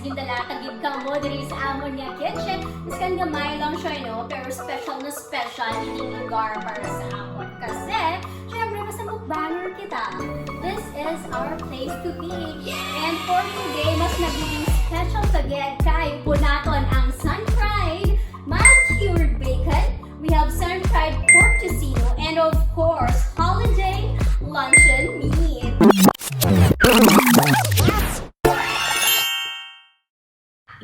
gindala tagid ka mo diri sa amon nga kitchen. Mas kan gamay lang siya, no? Pero special na special ini lugar para sa amon. Kasi, syempre, basta mukbanger kita. This is our place to be. And for today, mas naging special tagid kay punaton ang Sunpride mild-cured bacon. We have Sunpride pork tocino and of course, holiday luncheon meat.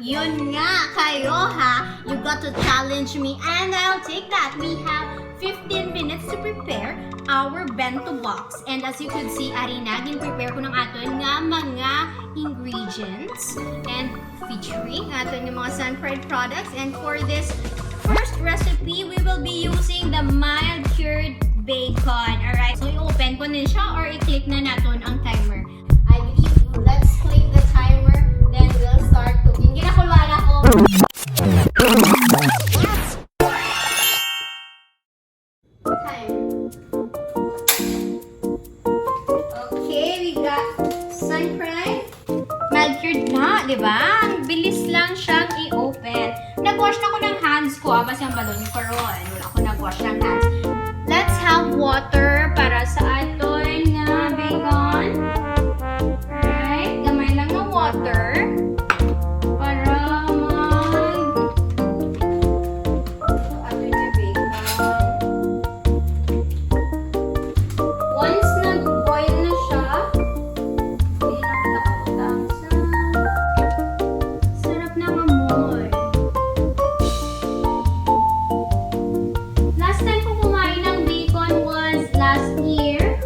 Yun nga kayo ha, you got to challenge me and I'll take that. We have 15 minutes to prepare our bento box. And as you could see, ari naging prepare ko ng aton nga mga ingredients and featuring aton nga mga Sunpride products. And for this first recipe, we will be using the mild cured bacon. Alright, so i-open ko na siya or i-click na natin ang timer. I believe you. Let's click the timer, then we'll start cooking. Ginakulwala ko. Time. Okay, we got Sunpride. Mild cured na, di ba? Ang bilis lang siyang i-open. Nag-wash na ko ng hands ko. Abas yung balon ko ron. Wala ko nag-wash ng hands. Let's have water para sa aton nga bacon. Alright, gamay lang ng water. Para aton nga bacon. Once nag-boil na siya, sarap na mamoy. Last time ko kumain ng bacon was last year.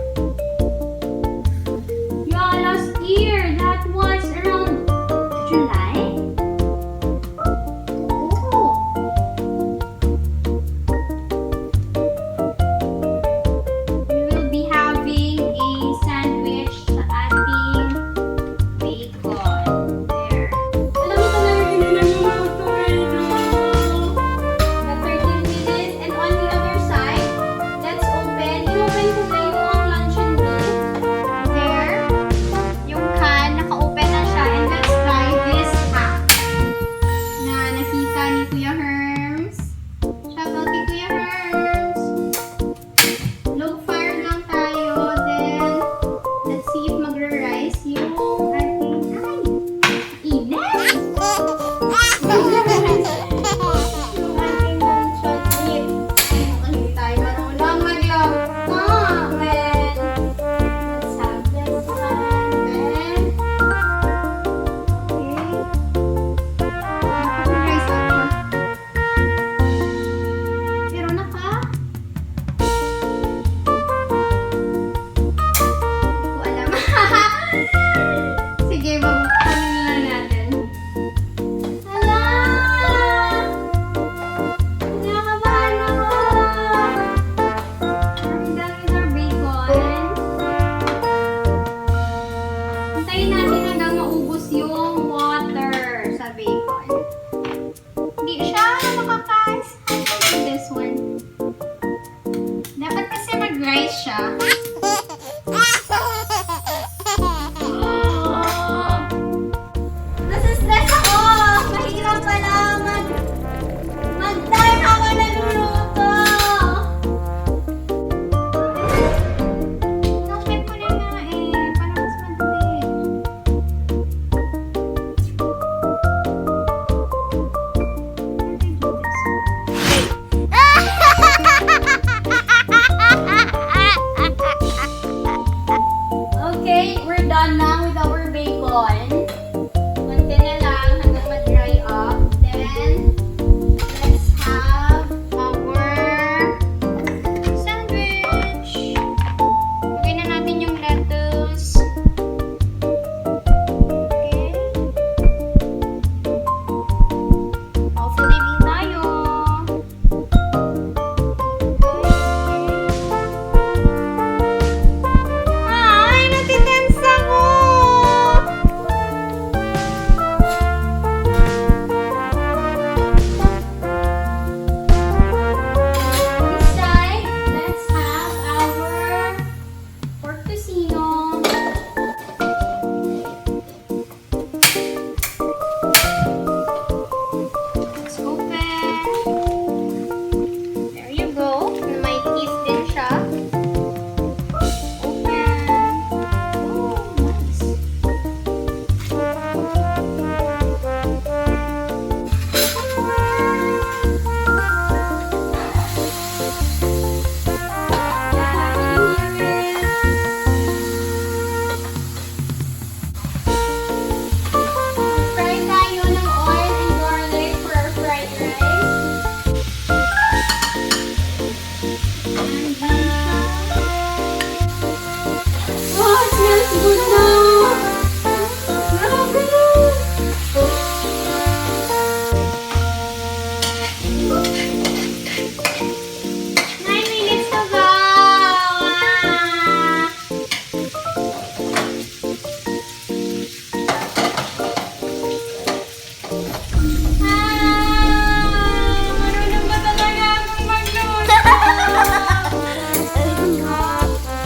Marunong ba talaga akong magluto?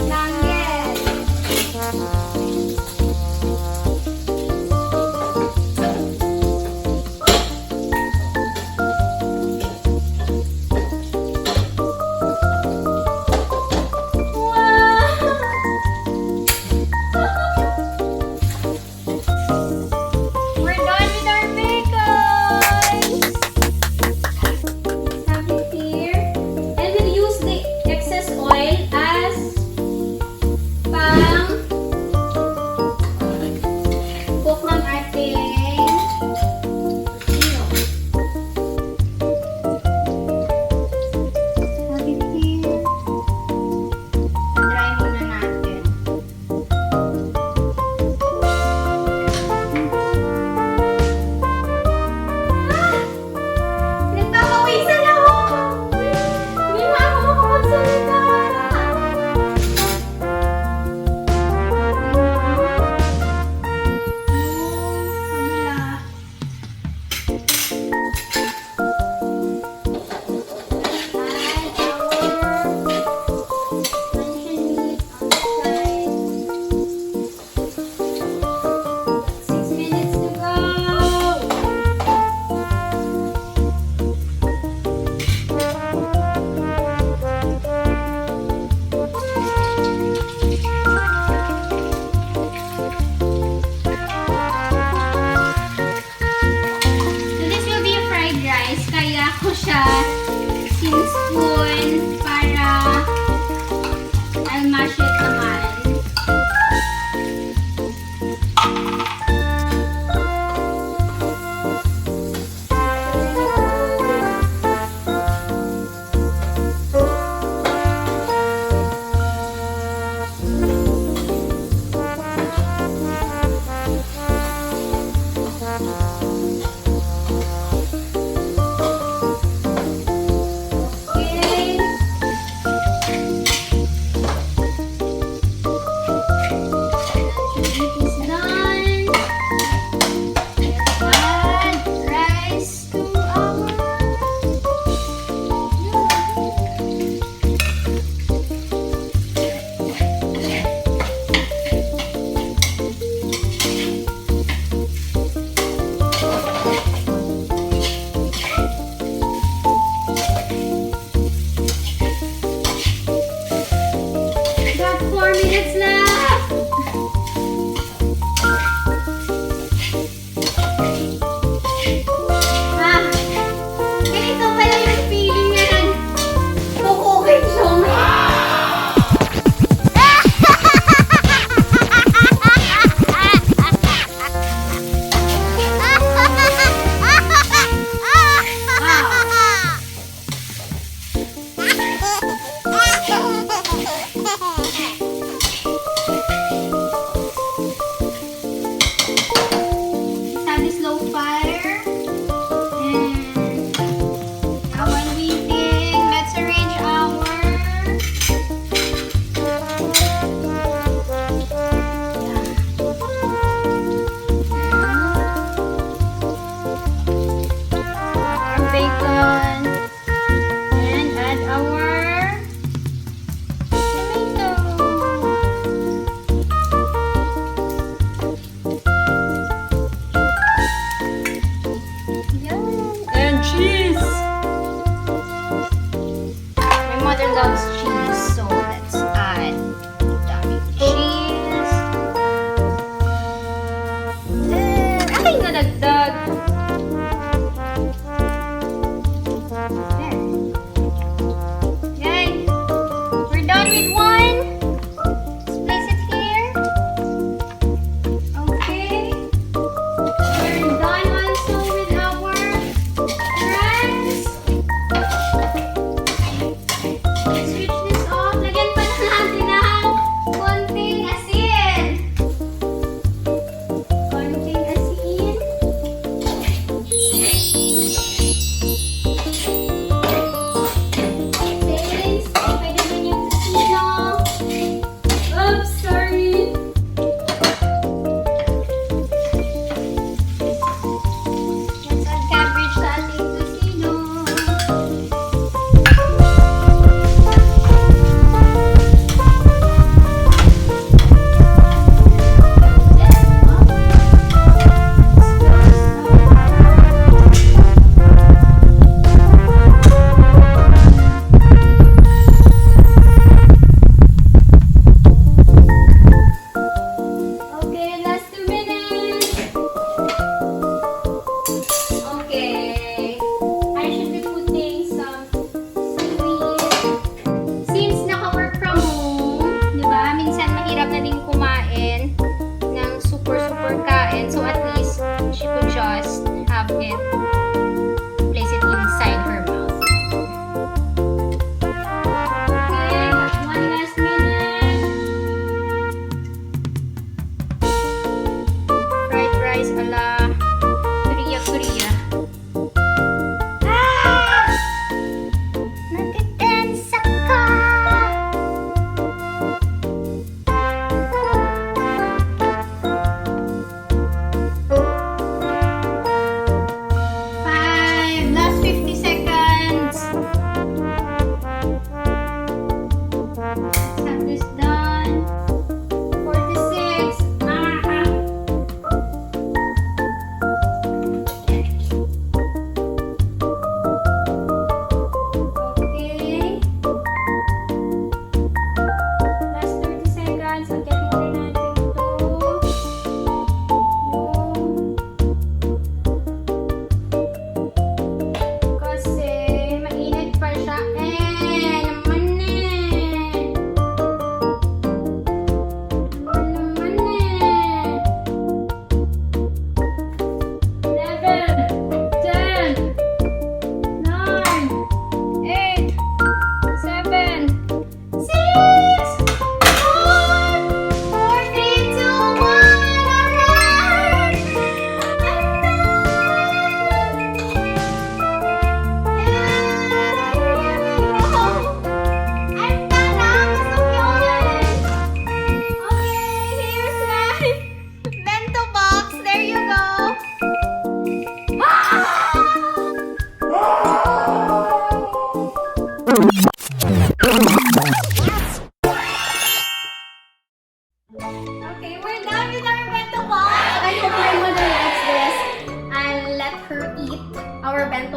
Langgit. We're done with our bacon. Have it here. And we'll use the excess oil as pang cook ng ating ino. Have it here. Dry muna natin. Nagpapawisan ako! Hindi na ako makapagsalita! Kabila. Add our luncheon meat outside. 6 minutes to go! So this will be a fried rice, kaya ko siya sinispoon para I'll mash it naman. Okay. Meat is done. Let's add rice to our Got 4 minutes left. Ganito pala yung feeling na nag-cooking show. Have a slow fire. And now while waiting, let's arrange our bacon and add our tomato. And cheese. My mother loves cheese, so let's add dami cheese. Aking nadagdag. There. Yay. We're done with one. Let's place it here. Okay. We're done also with our rice. Let's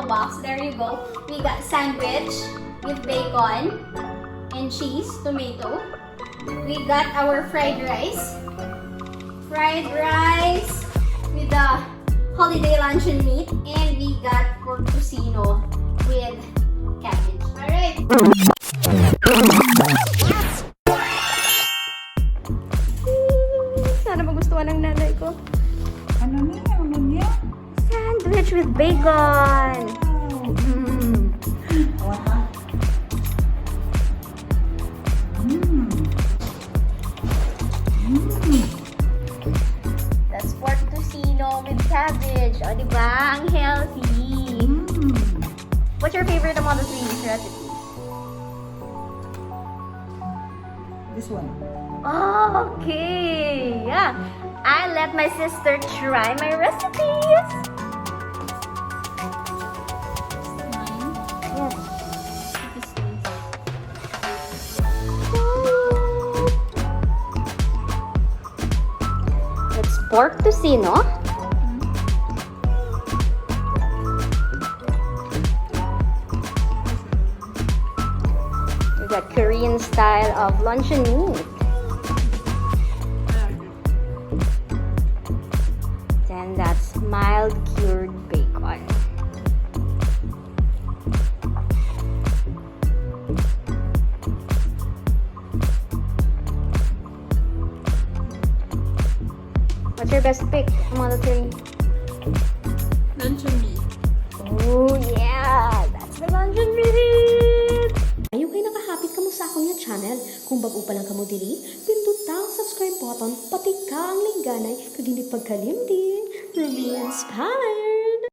bento box. There you go. We got sandwich with bacon and cheese, tomato. We got our fried rice. Fried rice with the holiday luncheon meat. And we got pork tocino with cabbage. Alright. Sana magustuhan ng nanay ko. Ano niya? Sandwich with bacon. That's pork tocino with cabbage. O, diba? Ang healthy. What's your favorite among the three recipes? This one. Okay. Yeah. I let my sister try my recipes. Yes. It's pork tocino. We got Korean style of luncheon meat. Then that's mild cured bacon. What's your best pick among the three? Luncheon meat. Oh yeah, that's the luncheon meat. Ayaw kayo nakahapit kamo sa akong yung channel. Kung bago pa lang kamo diri, pindot ang subscribe button, pati ka ang lingganay, kag hindi pagkalimtin. Rubeinspired!